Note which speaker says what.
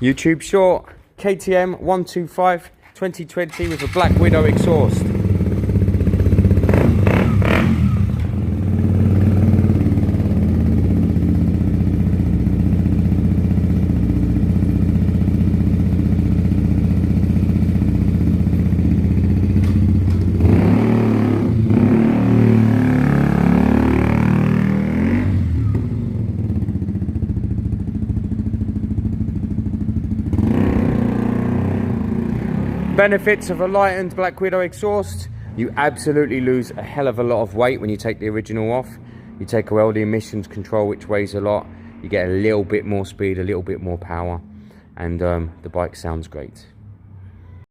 Speaker 1: YouTube short, KTM 125 2020 with a Black Widow exhaust. Benefits of a lightened Black Widow exhaust: you absolutely lose a hell of a lot of weight when you take the original off. You take away all the emissions control, which weighs a lot. You get a little bit more speed, a little bit more power, and the bike sounds great.